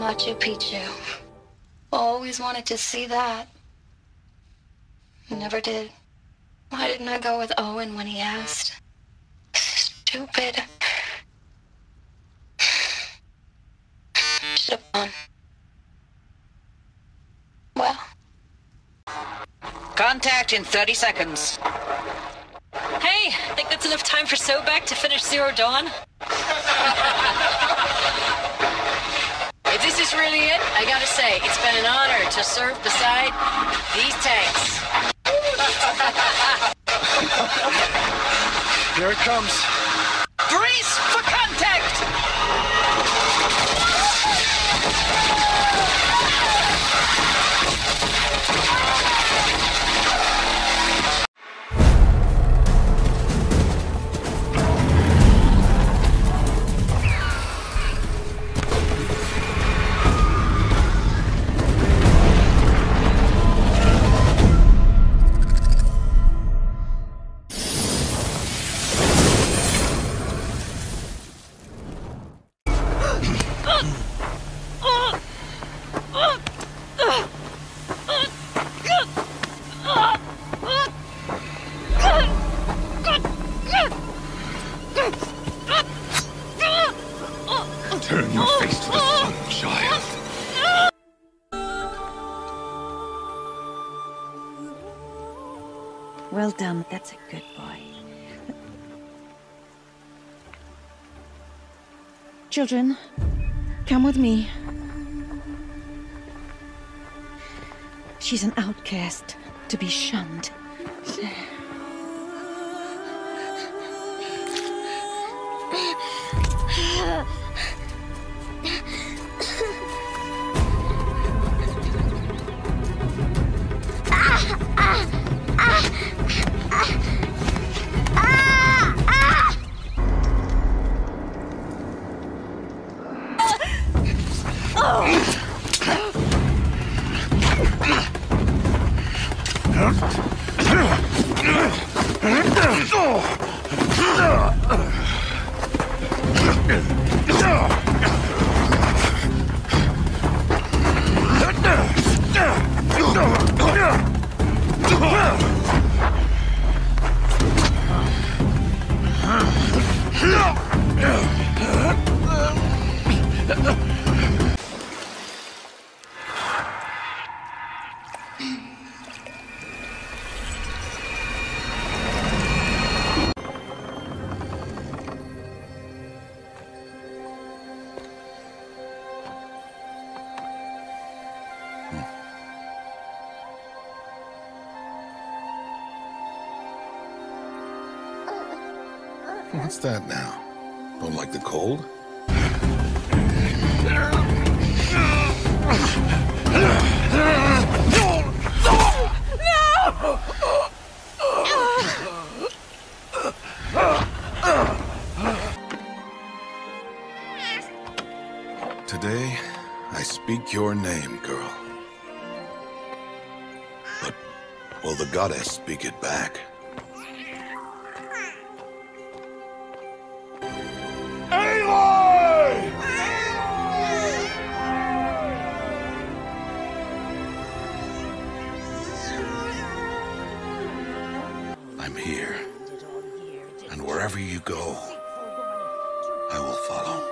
Machu Picchu. Always wanted to see that. Never did. Why didn't I go with Owen when he asked? Stupid. Should have gone. Well. Contact in 30 seconds. Hey, think that's enough time for Sobek to finish Zero Dawn? If this is really it, I gotta say, it's been an honor to serve beside these tanks. Here it comes. Brace for contact! Turn your face to the sun, child. Well done, that's a good boy. Children, come with me. She's an outcast, to be shunned. What's that now? Don't like the cold? Today, I speak your name, girl. But will the goddess speak it back? I'm here, and wherever you go, I will follow.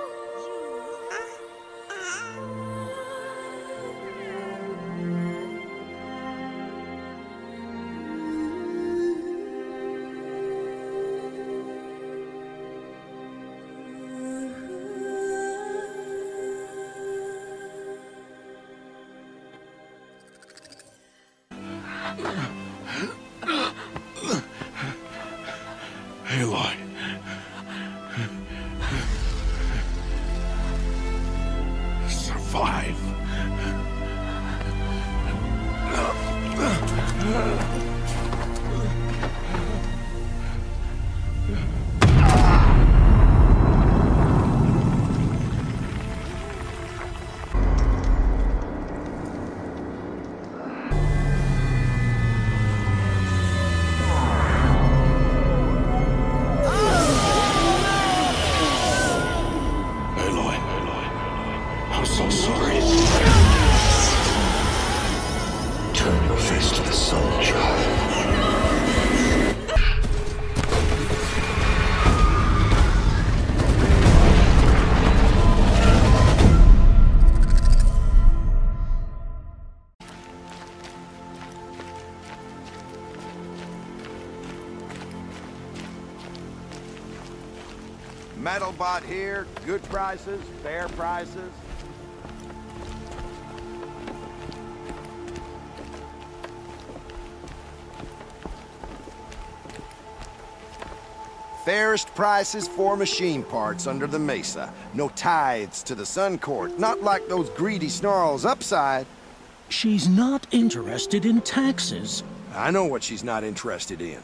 Aloy. Survive. I'm so sorry. Metal bought here, good prices, fair prices. Fairest prices for machine parts under the mesa. No tithes to the Sun Court, not like those greedy snarls upside. She's not interested in taxes. I know what she's not interested in.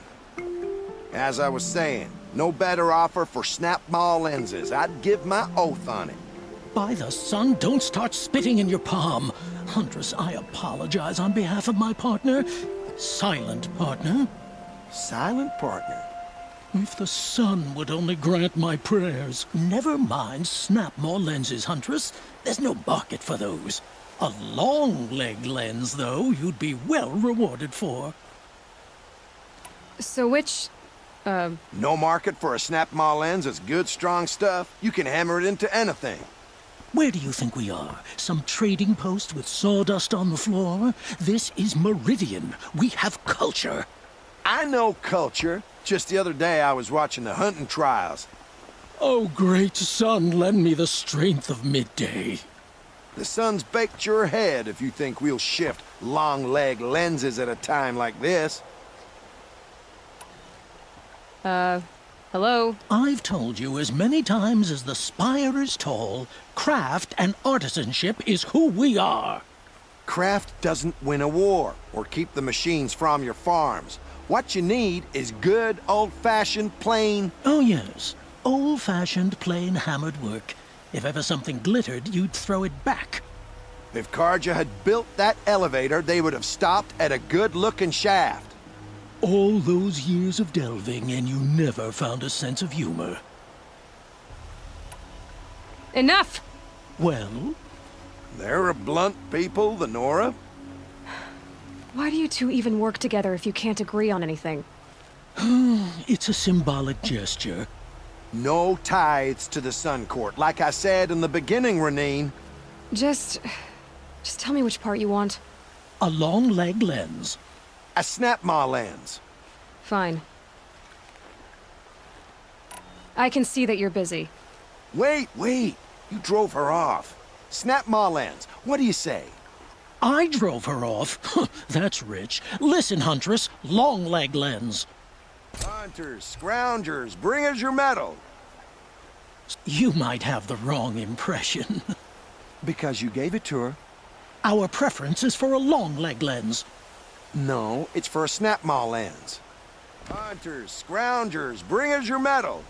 As I was saying, no better offer for snap-maw lenses. I'd give my oath on it. By the sun, don't start spitting in your palm. Huntress, I apologize on behalf of my partner. Silent partner. Silent partner? If the sun would only grant my prayers. Never mind snap-maw lenses, Huntress. There's no market for those. A long-leg lens, though, you'd be well rewarded for. So which, No market for a snap-maw lens is good, strong stuff. You can hammer it into anything. Where do you think we are? Some trading post with sawdust on the floor? This is Meridian. We have culture. I know culture. Just the other day I was watching the hunting trials. Oh, great sun, lend me the strength of midday. The sun's baked your head if you think we'll shift long-leg lenses at a time like this. hello? I've told you as many times as the spire is tall, craft and artisanship is who we are. Craft doesn't win a war or keep the machines from your farms. What you need is good, old-fashioned, plain... Oh, yes. Old-fashioned, plain hammered work. If ever something glittered, you'd throw it back. If Karja had built that elevator, they would have stopped at a good-looking shaft. All those years of delving, and you never found a sense of humor. Enough! Well? They're a blunt people, the Nora. Why do you two even work together if you can't agree on anything? It's a symbolic gesture. No tithes to the Sun Court, like I said in the beginning, Renine. Just tell me which part you want. A long-leg lens. A snap-maw lens. Fine. I can see that you're busy. Wait. You drove her off. Snap-maw lens. What do you say? I drove her off. That's rich. Listen, Huntress, long-leg lens. Hunters, scroungers, bring us your medal. You might have the wrong impression. Because you gave it to her. Our preference is for a long-leg lens. No, it's for a snap-maw lens. Hunters, scroungers, bring us your medal.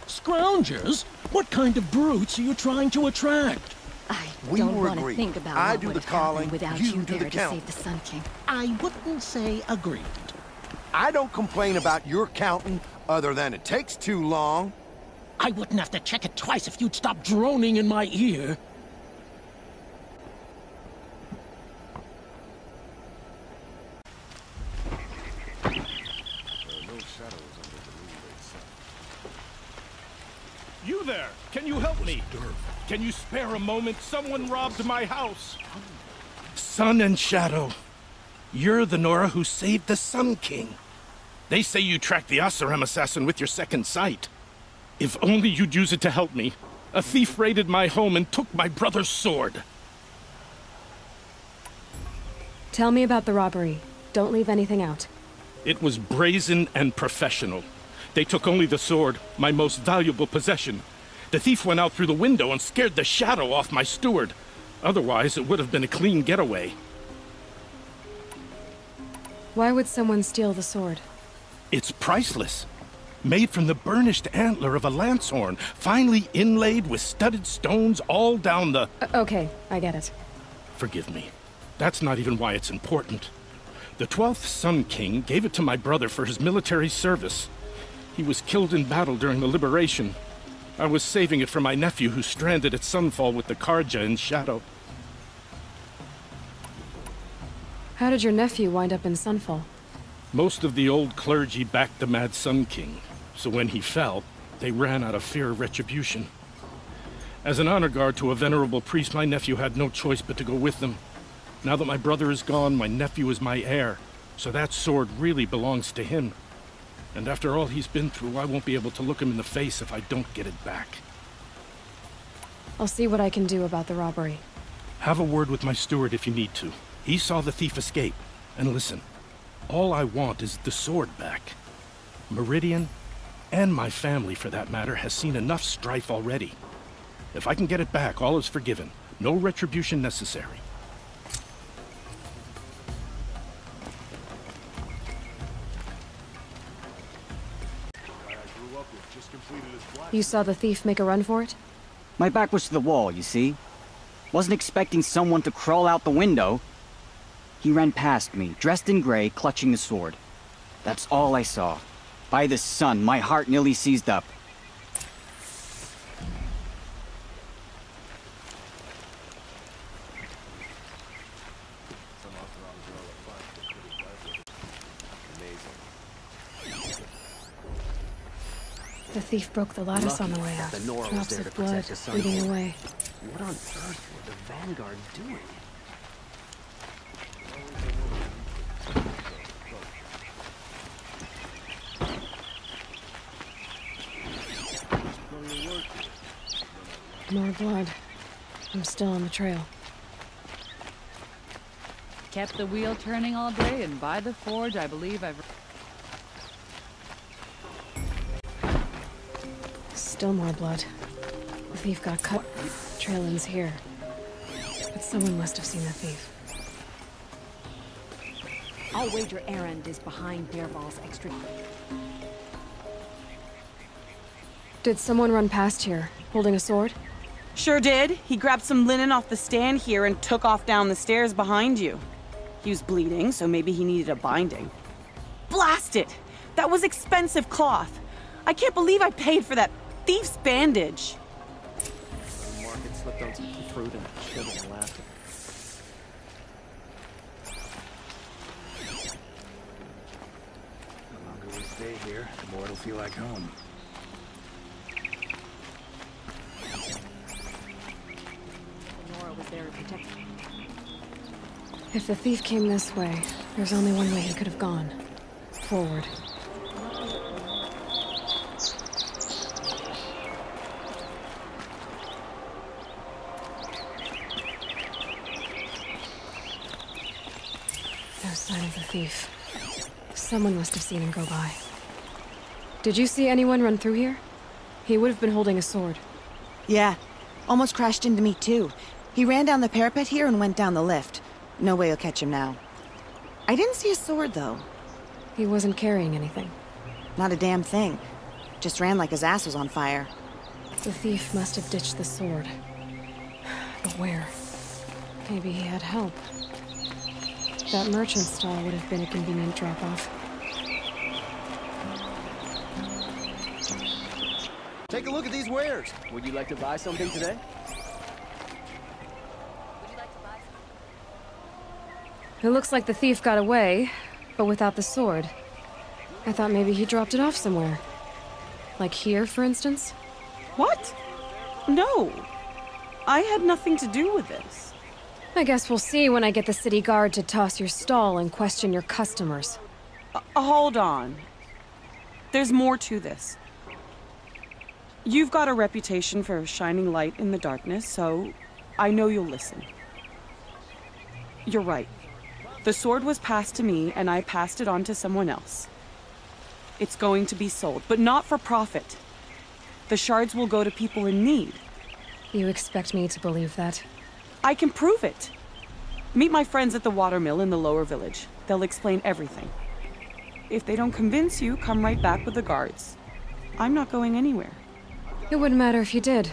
Scroungers? What kind of brutes are you trying to attract? I We don't were want to agreed. think about I what do would the have happened calling, without you you do there the to counting. save the Sun King. I wouldn't say agreed. I don't complain about your counting, other than it takes too long. I wouldn't have to check it twice if you'd stop droning in my ear. You there! Can you help me? Can you spare a moment? Someone robbed my house. Sun and Shadow. You're the Nora who saved the Sun King. They say you tracked the Asaram assassin with your second sight. If only you'd use it to help me. A thief raided my home and took my brother's sword. Tell me about the robbery. Don't leave anything out. It was brazen and professional. They took only the sword, my most valuable possession. The thief went out through the window and scared the shadow off my steward. Otherwise, it would have been a clean getaway. Why would someone steal the sword? It's priceless. Made from the burnished antler of a lancehorn, finely inlaid with studded stones all down the... Okay, I get it. Forgive me. That's not even why it's important. The 12th Sun King gave it to my brother for his military service. He was killed in battle during the Liberation. I was saving it for my nephew who's stranded at Sunfall with the Karja in Shadow. How did your nephew wind up in Sunfall? Most of the old clergy backed the Mad Sun King, so when he fell, they ran out of fear of retribution. As an honor guard to a venerable priest, my nephew had no choice but to go with them. Now that my brother is gone, my nephew is my heir, so that sword really belongs to him. And after all he's been through, I won't be able to look him in the face if I don't get it back. I'll see what I can do about the robbery. Have a word with my steward if you need to. He saw the thief escape. And listen, all I want is the sword back. Meridian, and my family for that matter, has seen enough strife already. If I can get it back, all is forgiven. No retribution necessary. You saw the thief make a run for it? My back was to the wall, you see? Wasn't expecting someone to crawl out the window. He ran past me, dressed in gray, clutching the sword. That's all I saw. By the sun, my heart nearly seized up. The thief broke the lattice on the way out. Drops of blood bleeding away. What on earth were the Vanguard doing? More blood. I'm still on the trail. Kept the wheel turning all day, and by the forge, I believe I've... Still more blood. The thief got cut. Trail ends here. But someone must have seen the thief. I'll wager Erend is behind Bearball's extra... Did someone run past here, holding a sword? Sure did. He grabbed some linen off the stand here and took off down the stairs behind you. He was bleeding, so maybe he needed a binding. Blast it! That was expensive cloth. I can't believe I paid for that thief's bandage. The market slipped on some fruit and sugar and laughed. The longer we stay here, the more it'll feel like home. Nora was there to protect me. If the thief came this way, there's only one way he could have gone. Forward. No sign of the thief. Someone must have seen him go by. Did you see anyone run through here? He would have been holding a sword. Yeah. Almost crashed into me, too. He ran down the parapet here and went down the lift. No way you'll catch him now. I didn't see a sword, though. He wasn't carrying anything. Not a damn thing. Just ran like his ass was on fire. The thief must have ditched the sword. But where? Maybe he had help. That merchant stall would have been a convenient drop-off. Take a look at these wares. Would you like to buy something today? It looks like the thief got away, but without the sword. I thought maybe he dropped it off somewhere. Like here, for instance? What? No. I had nothing to do with this. I guess we'll see when I get the city guard to toss your stall and question your customers. Hold on. There's more to this. You've got a reputation for shining light in the darkness, so I know you'll listen. You're right. The sword was passed to me, and I passed it on to someone else. It's going to be sold, but not for profit. The shards will go to people in need. You expect me to believe that? I can prove it. Meet my friends at the watermill in the lower village. They'll explain everything. If they don't convince you, come right back with the guards. I'm not going anywhere. It wouldn't matter if you did.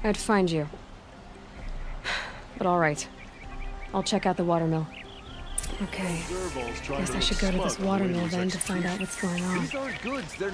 I'd find you. But all right. I'll check out the watermill. Okay. Guess I should go to this watermill then to find out what's going on. These aren't goods, they're...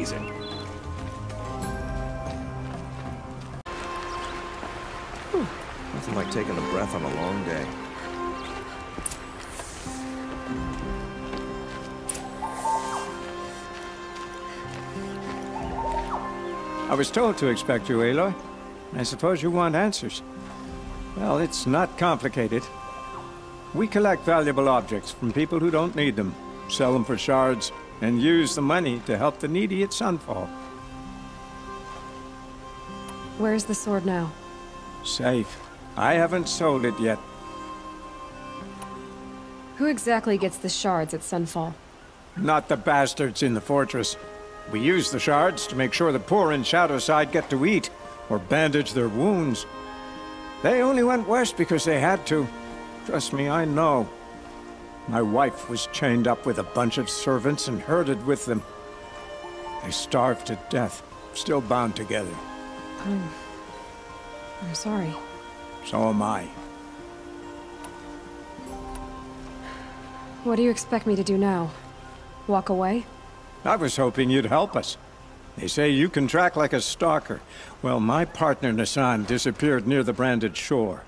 amazing. Nothing like taking a breath on a long day. I was told to expect you, Aloy. I suppose you want answers. Well, it's not complicated. We collect valuable objects from people who don't need them, sell them for shards, and use the money to help the needy at Sunfall. Where's the sword now? Safe. I haven't sold it yet. Who exactly gets the shards at Sunfall? Not the bastards in the fortress. We use the shards to make sure the poor in Shadowside get to eat, or bandage their wounds. They only went west because they had to. Trust me, I know. My wife was chained up with a bunch of servants and herded with them. They starved to death, still bound together. I'm sorry. So am I. What do you expect me to do now? Walk away? I was hoping you'd help us. They say you can track like a stalker. Well, my partner Nassan disappeared near the branded shore.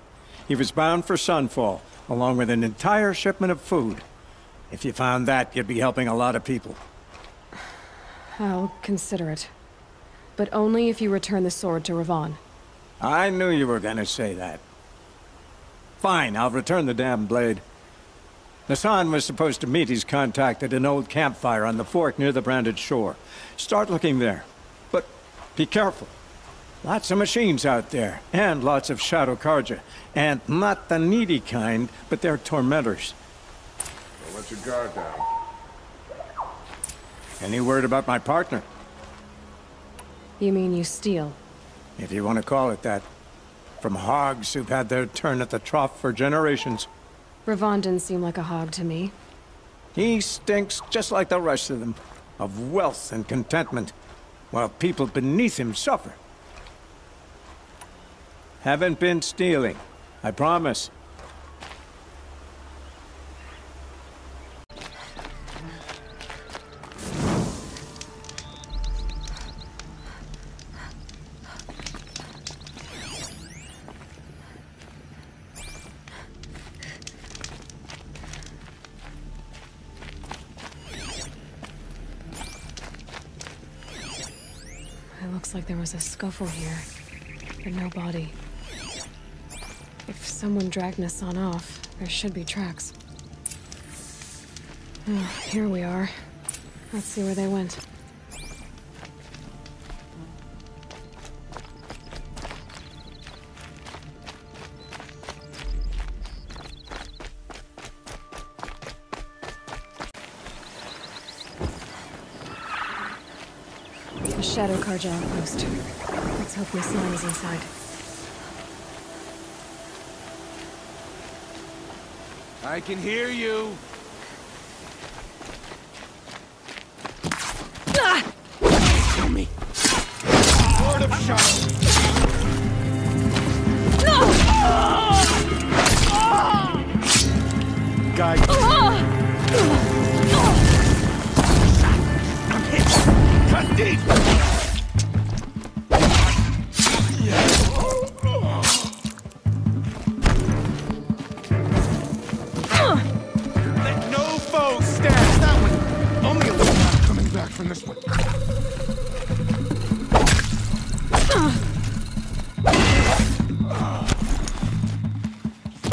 He was bound for Sunfall, along with an entire shipment of food. If you found that, you'd be helping a lot of people. I'll consider it. But only if you return the sword to Ravon. I knew you were gonna say that. Fine, I'll return the damn blade. Nassan was supposed to meet his contact at an old campfire on the fork near the branded shore. Start looking there. But be careful. Lots of machines out there, and lots of Shadow Karja. And not the needy kind, but they're tormentors. Don't let your guard down. Any word about my partner? You mean you steal? If you want to call it that. From hogs who've had their turn at the trough for generations. Ravon didn't seem like a hog to me. He stinks just like the rest of them, of wealth and contentment, while people beneath him suffer. Haven't been stealing, I promise. It looks like there was a scuffle here, but no body. If someone dragged Nassan off, there should be tracks. Oh, here we are. Let's see where they went. A Shadow Karja outpost. Let's hope Nassan is inside. I can hear you. Kill me. Lord of Shadow. Guide. I'm hit. Cut deep. Let no foe stand. That one. Only a little not coming back from this one.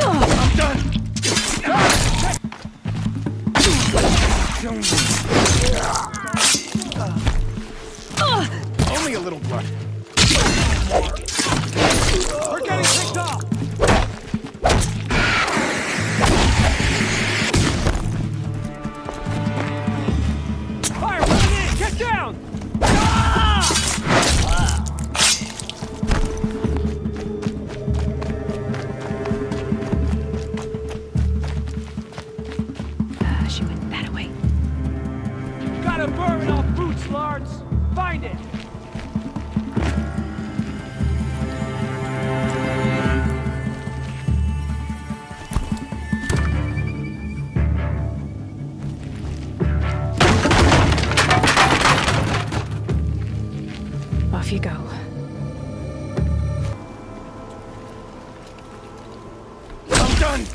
I'm done. Only a little blood. We're getting picked off. Fire! Run in! Get down! She went that way. Gotta burn off boots, Lards. Find it. you go. I'm done!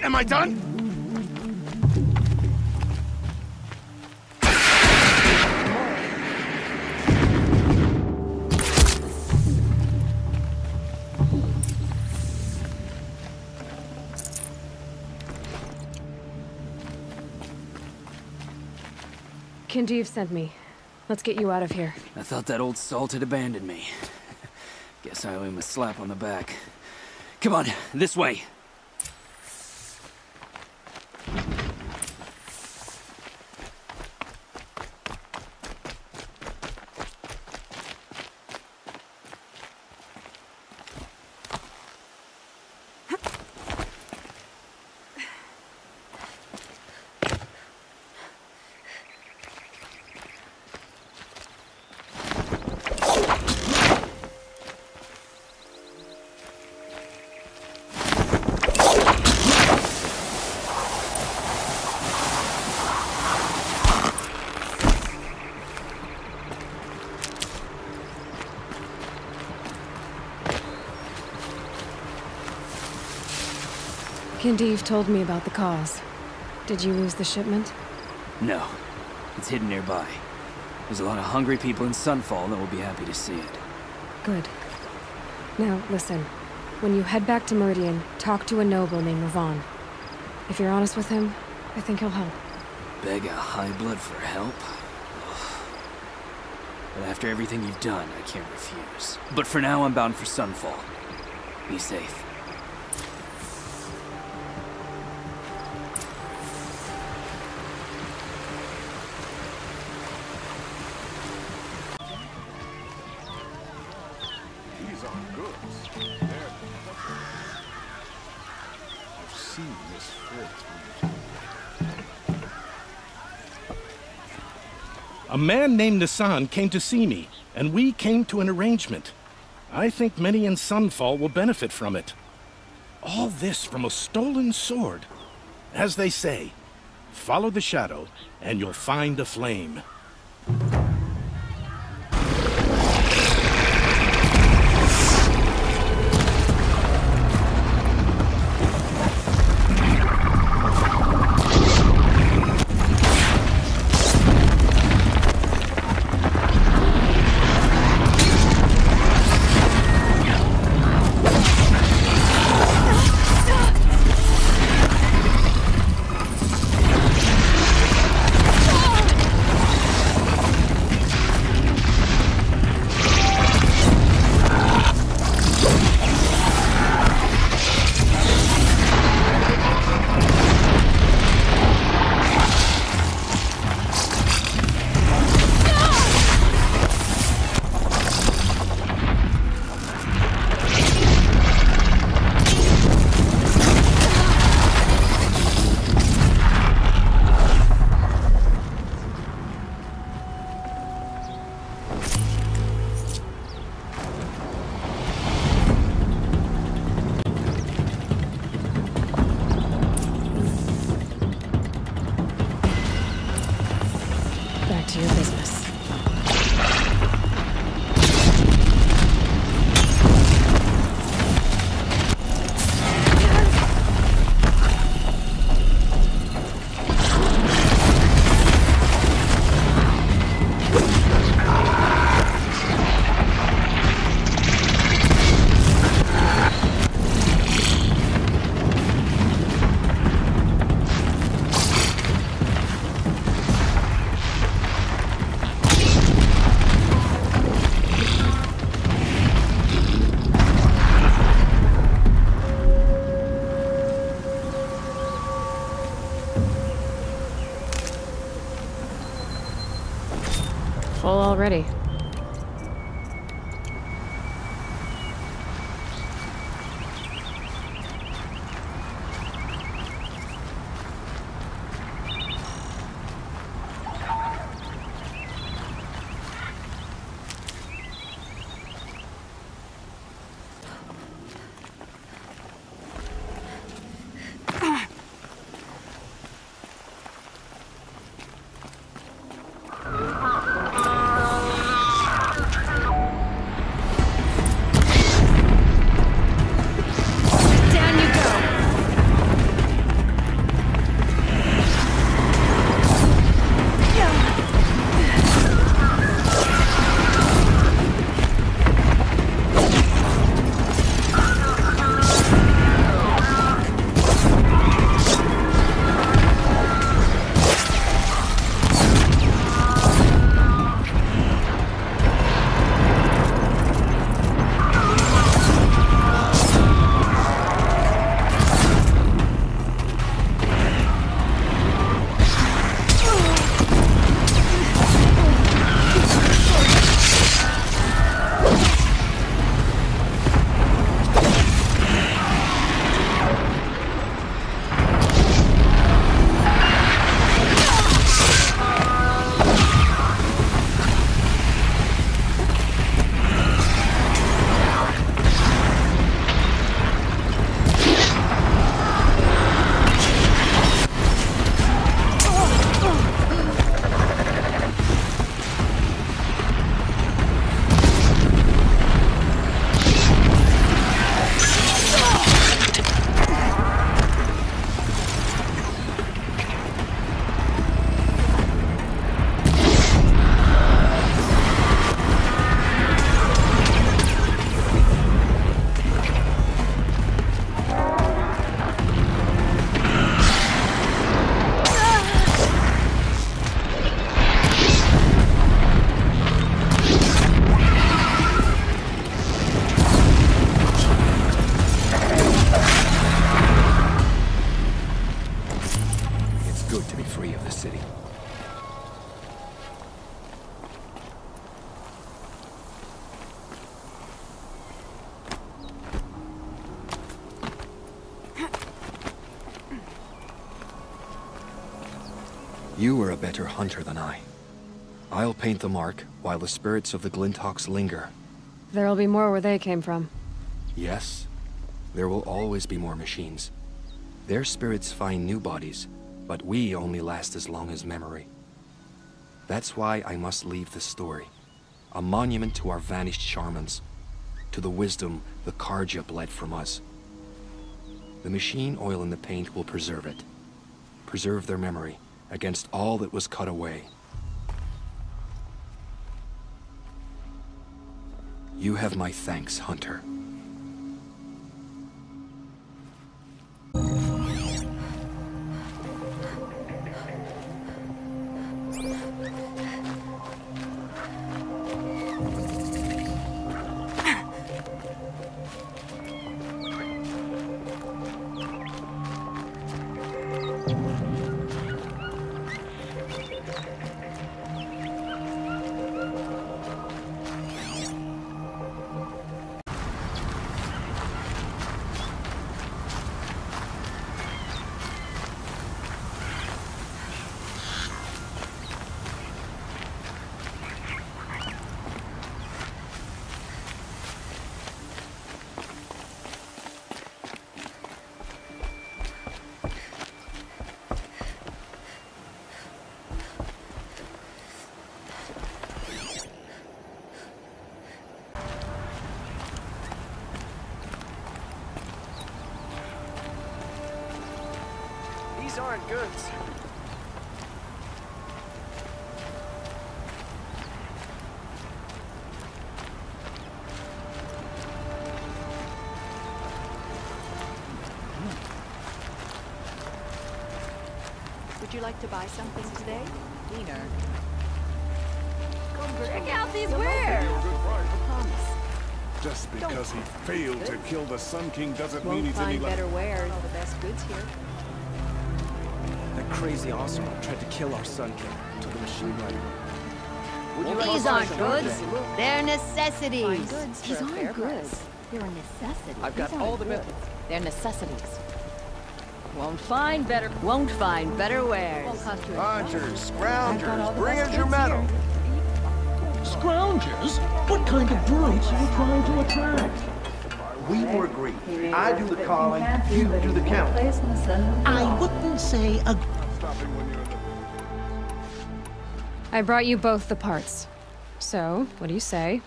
Am I done? Kindev sent me. Let's get you out of here. I thought that old salt had abandoned me. Guess I owe him a slap on the back. Come on, this way. Kindev told me about the cause. Did you lose the shipment? No. It's hidden nearby. There's a lot of hungry people in Sunfall that will be happy to see it. Good. Now, listen. When you head back to Meridian, talk to a noble named Ravon. If you're honest with him, I think he'll help. Beg a high blood for help? Ugh. But after everything you've done, I can't refuse. But for now, I'm bound for Sunfall. Be safe. These are goods. I've seen this fort. A man named Nissan came to see me, and we came to an arrangement. I think many in Sunfall will benefit from it. All this from a stolen sword. As they say, follow the shadow, and you'll find a flame. Back to your business. Full already. You were a better hunter than I. I'll paint the mark while the spirits of the Glinthawks linger. There'll be more where they came from. Yes, there will always be more machines. Their spirits find new bodies, but we only last as long as memory. That's why I must leave this story. A monument to our vanished shamans, to the wisdom the Karja bled from us. The machine oil in the paint will preserve it. Preserve their memory against all that was cut away. You have my thanks, Hunter. These aren't goods. Would you like to buy something today? Wiener. Check out these wares! Just because he failed to kill the Sun King doesn't mean he's any less. Better wares. All the best goods here. That crazy Ocelot tried to kill our Sun King to the machine rider. These aren't goods. They're necessities. These aren't goods. They're a necessity. I've got all the methods. They're necessities. Won't find better wares. Hunters, scroungers, bring us your metal. Scroungers? What kind of brutes are you trying to attract? We were agreed. I do the calling, you do the counting. I wouldn't say a... I brought you both the parts. So, what do you say?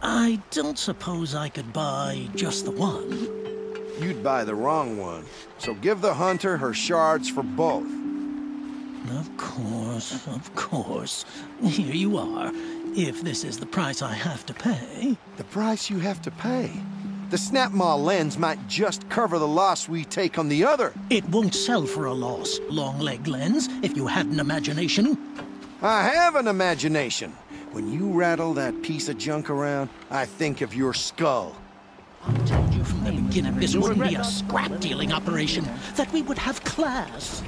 I don't suppose I could buy just the one. You'd buy the wrong one. So give the hunter her shards for both. Of course. Here you are. If this is the price I have to pay... The price you have to pay? The Snapmaw lens might just cover the loss we take on the other. It won't sell for a loss, long-leg lens, if you had an imagination. I have an imagination. When you rattle that piece of junk around, I think of your skull. I told you from the beginning this wouldn't be a scrap-dealing operation, that we would have class.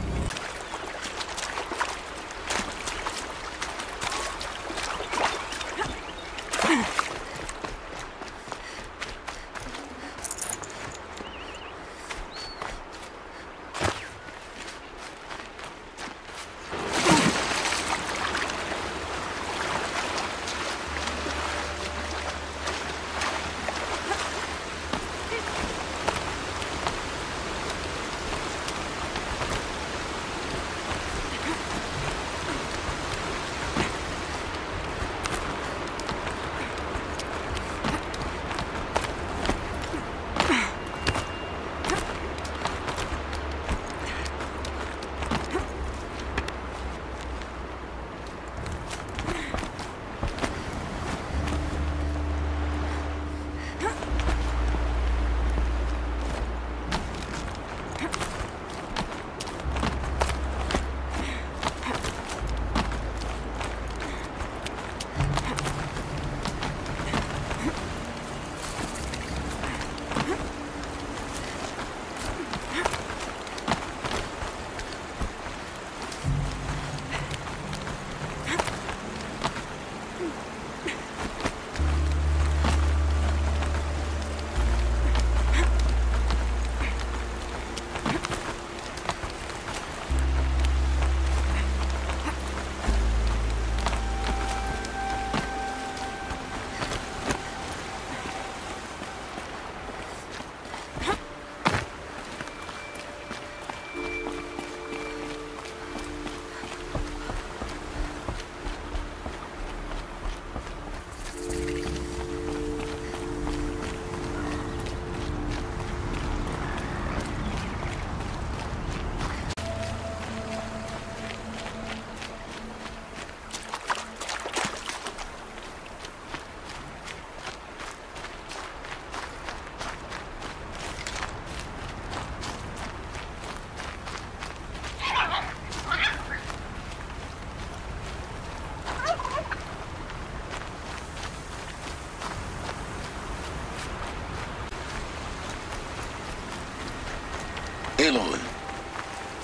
Aloy,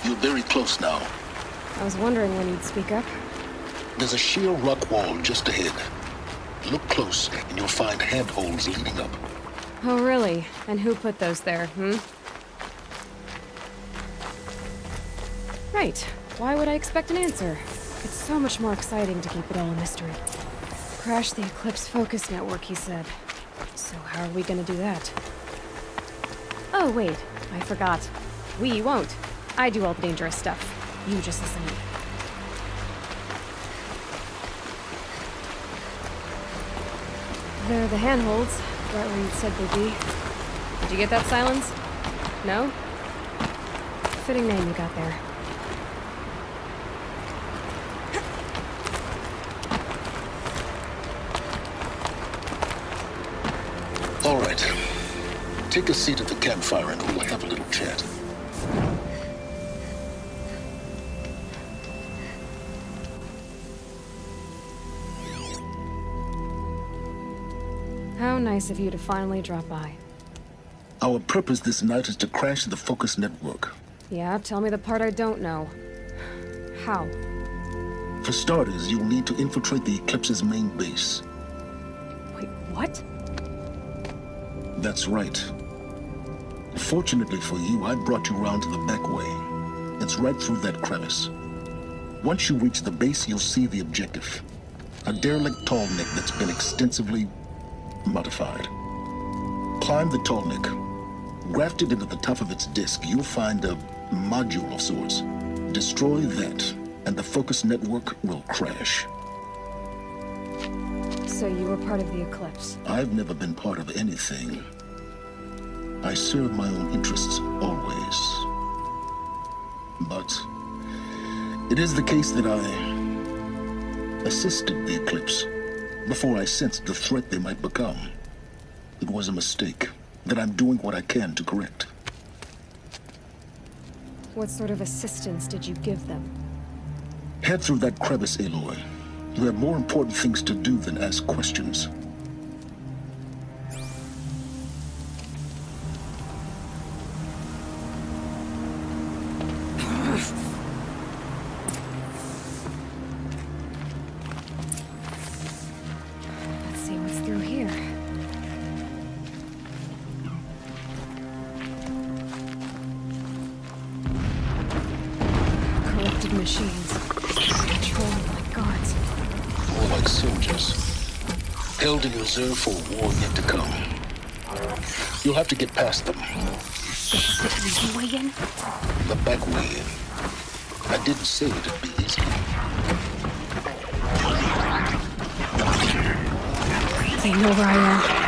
you're very close now. I was wondering when you'd speak up. There's a sheer rock wall just ahead. Look close, and you'll find handholds leading up. Oh, really? And who put those there, Right. Why would I expect an answer? It's so much more exciting to keep it all a mystery. Crash the Eclipse Focus Network, he said. So how are we gonna do that? Oh, wait. I forgot. We won't. I do all the dangerous stuff. You just listen in. They're the handholds, right where you'd said they'd be. Did you get that, Silence? No? Fitting name you got there. All right. Take a seat at the campfire and we'll have a little chat. How nice of you to finally drop by. Our purpose this night is to crash the Focus Network. Yeah, tell me the part I don't know. How? For starters, you'll need to infiltrate the Eclipse's main base. Wait, what? That's right. Fortunately for you, I brought you round to the back way. It's right through that crevice. Once you reach the base, you'll see the objective. A derelict tall neck that's been extensively modified. Climb the tall neck. Grafted into the top of its disk, you'll find a module of sorts. Destroy that, and the Focus Network will crash. So you were part of the Eclipse? I've never been part of anything. I serve my own interests, always. But it is the case that I assisted the Eclipse before I sensed the threat they might become. It was a mistake that I'm doing what I can to correct. What sort of assistance did you give them? Head through that crevice, Aloy. You have more important things to do than ask questions. Let's see what's through here. Corrupted machines. Controlled by guards. More like soldiers. Held in reserve for a war yet to come. You'll have to get past them. The easy way in? The back way in. I didn't say it'd be easy. They know where I am.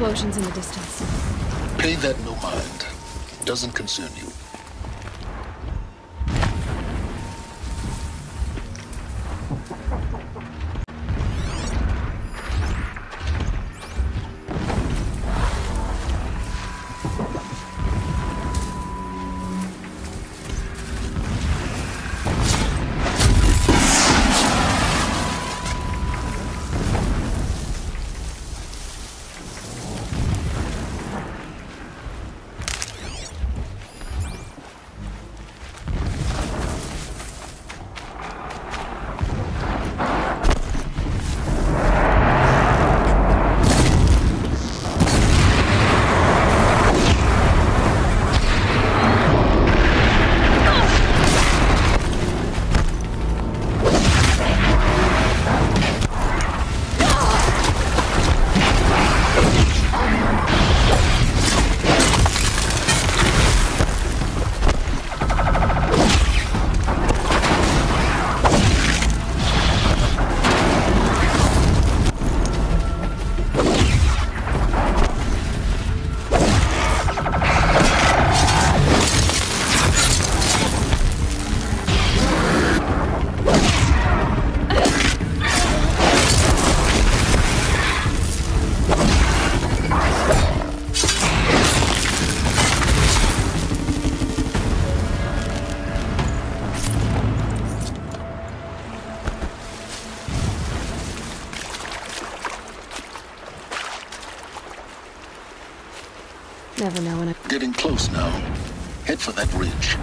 explosions in the distance. Pay that no mind. Doesn't concern you. Never know when I... Getting close now. Head for that ridge.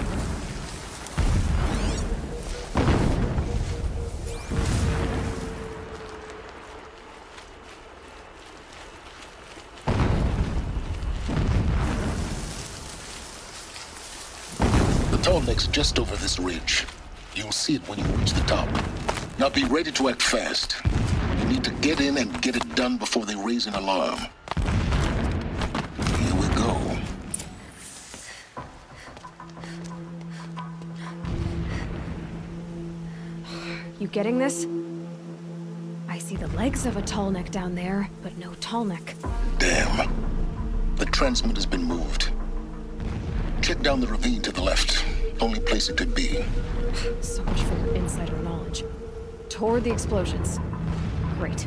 The tall neck's just over this ridge. You'll see it when you reach the top. Now be ready to act fast. You need to get in and get it done before they raise an alarm. Here we go. You getting this? I see the legs of a tall neck down there, but no tall neck. Damn. The transmitter's been moved. Check down the ravine to the left. Only place it could be. So much for your insider knowledge. Toward the explosions. Great.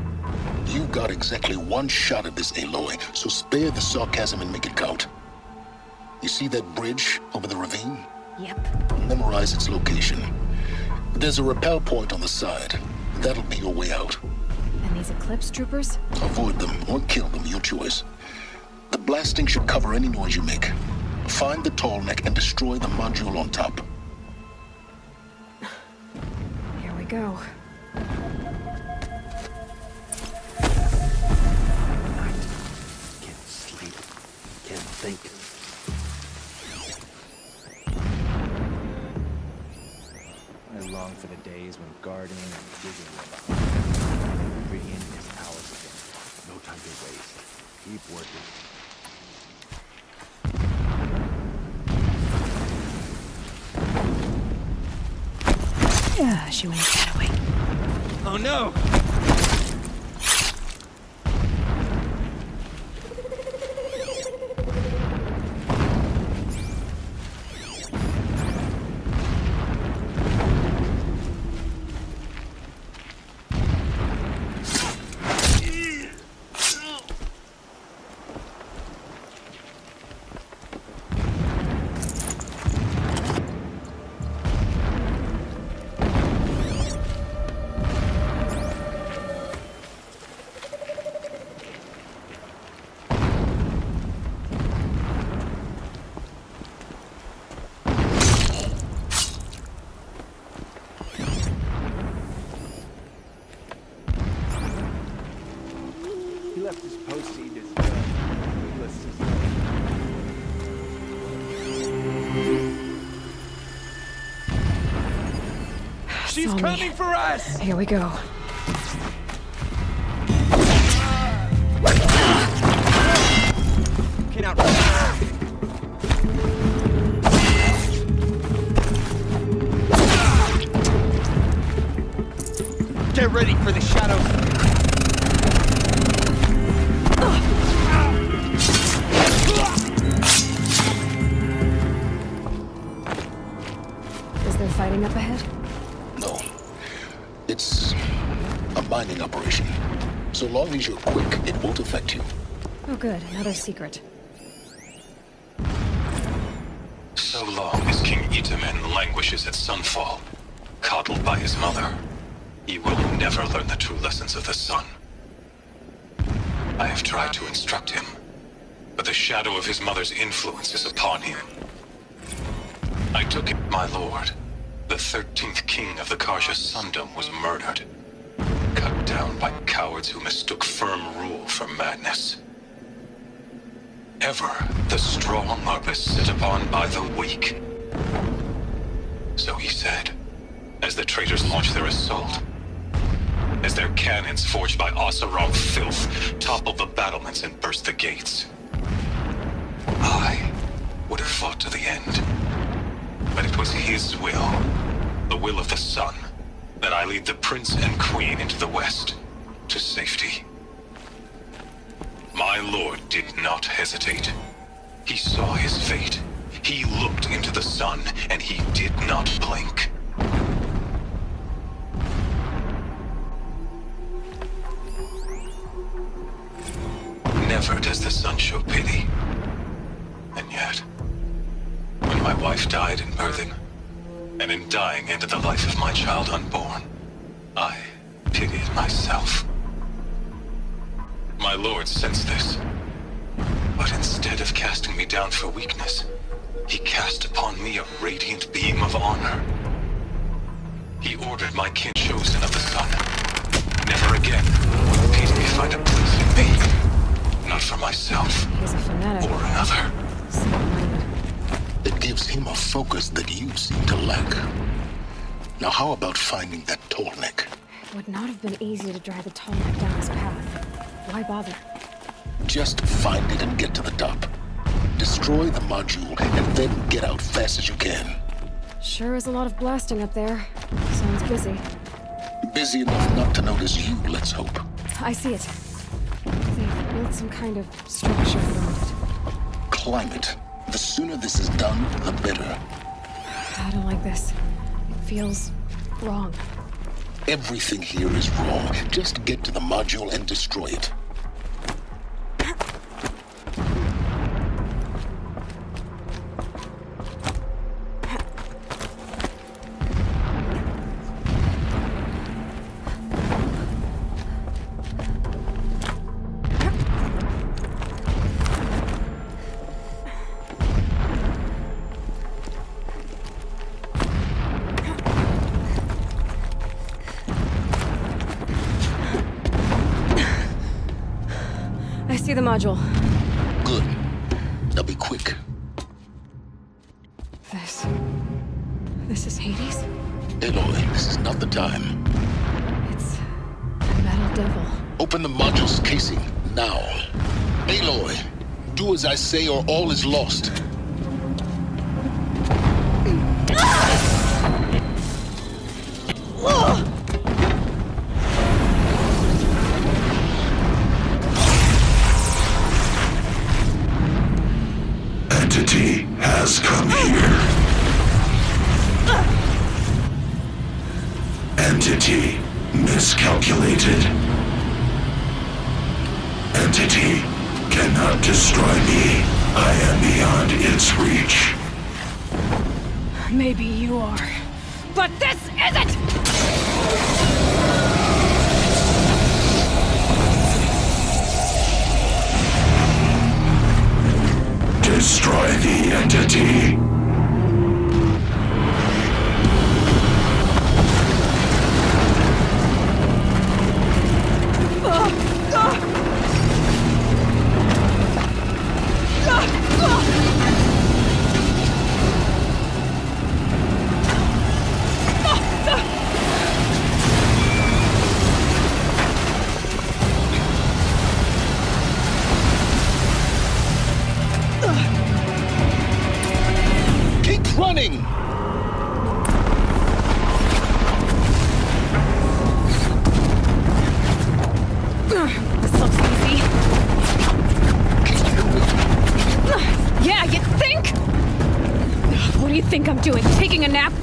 You got exactly one shot at this, Aloy, so spare the sarcasm and make it count. You see that bridge over the ravine? Yep. Memorize its location. There's a rappel point on the side. That'll be your way out. And these Eclipse troopers? Avoid them or kill them, your choice. The blasting should cover any noise you make. Find the tall neck and destroy the module on top. Here we go. Can't sleep. Can't think. I long for the days when gardening and digging were behind. Meridian is ours again. No time to waste. Keep working. Yeah, she went that way. Oh no! He left his post-seed as needless as She's coming for us! Here we go. Okay, now. Get ready for the shadows. there fighting up ahead? No. It's a mining operation. So long as you're quick, it won't affect you. Oh good, another secret. So long as King Itamen languishes at Sunfall, coddled by his mother, he will never learn the true lessons of the sun. I have tried to instruct him, but the shadow of his mother's influence is upon him. I took it, my lord. The 13th king of the Karja Sundom was murdered, cut down by cowards who mistook firm rule for madness. Ever the strong are beset upon by the weak. So he said, as the traitors launched their assault, as their cannons forged by Oseram filth toppled the battlements and burst the gates. I would have fought to the end, but it was his will, the will of the sun, that I lead the prince and queen into the west, to safety. My lord did not hesitate. He saw his fate. He looked into the sun, and he did not blink. Never does the sun show pity. And yet, when my wife died in birthing, and in dying ended the life of my child unborn, I pitied myself. My lord sensed this, but instead of casting me down for weakness, he cast upon me a radiant beam of honor. He ordered my kin chosen of the sun. Never again would pity find a place in me, not for myself He's a fanatic. or another. It gives him a focus that you seem to lack. Now how about finding that tall neck? It would not have been easy to drag the tall neck down his path. Why bother? Just find it and get to the top. Destroy the module and then get out fast as you can. Sure is a lot of blasting up there. Sounds busy. Busy enough not to notice you, let's hope. I see it. They've built some kind of structure around it. Climate. The sooner this is done, the better. I don't like this. It feels wrong. Everything here is wrong. Just get to the module and destroy it. I see the module. Good. Now be quick. This is Hades? Aloy, this is not the time. It's a metal devil. Open the module's casing, now. Aloy, do as I say or all is lost. Entity has come here. Entity miscalculated. Entity cannot destroy me. I am beyond its reach. Maybe you are. But this isn't! Destroy the entity. Keep running! This looks easy. Yeah, you think? What do you think I'm doing? Taking a nap?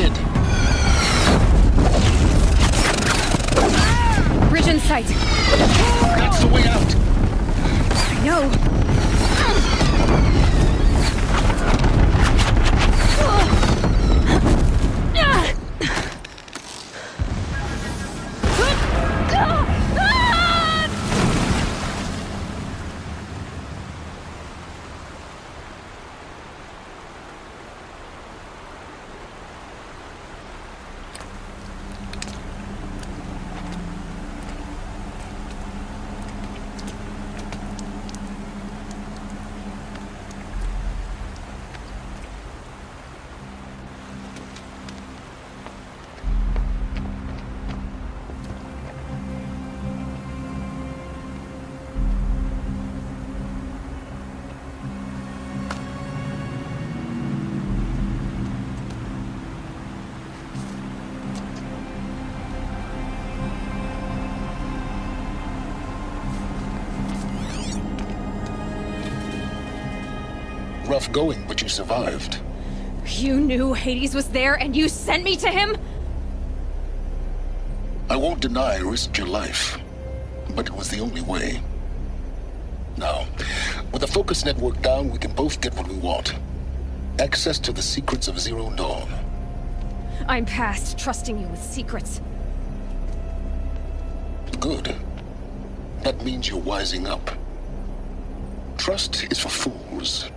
ahead. Bridge in sight. That's the way out. I know. Rough going, but you survived. You knew Hades was there and you sent me to him? I won't deny I risked your life, but it was the only way. Now, with the focus network down, we can both get what we want. Access to the secrets of Zero Dawn. I'm past trusting you with secrets. Good. That means you're wising up. Trust is for fools.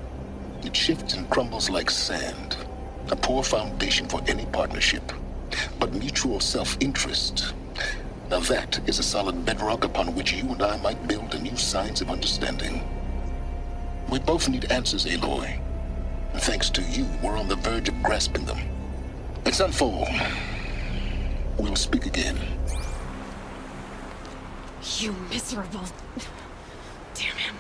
It shifts and crumbles like sand. A poor foundation for any partnership. But mutual self-interest. Now that is a solid bedrock upon which you and I might build a new science of understanding. We both need answers, Aloy. And thanks to you, we're on the verge of grasping them. At Sunfall, we'll speak again. You miserable... Damn him.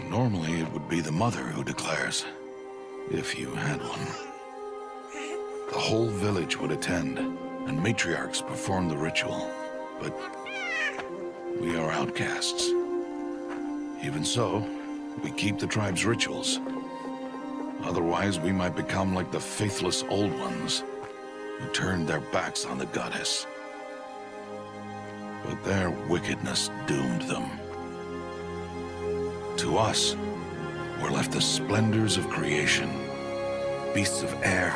Normally, it would be the mother who declares, if you had one. The whole village would attend, and matriarchs perform the ritual. But we are outcasts. Even so, we keep the tribe's rituals. Otherwise, we might become like the faithless old ones, who turned their backs on the goddess. But their wickedness doomed them. To us, were left the splendors of creation. Beasts of air,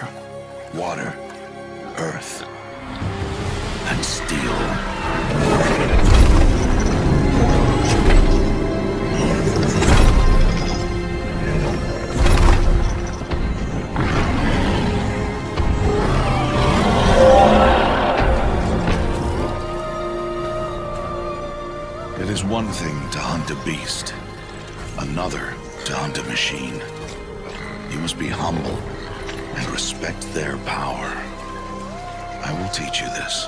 water, earth, and steel. It is one thing to hunt a beast. Another to hunt a machine. You must be humble and respect their power. I will teach you this.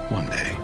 One day.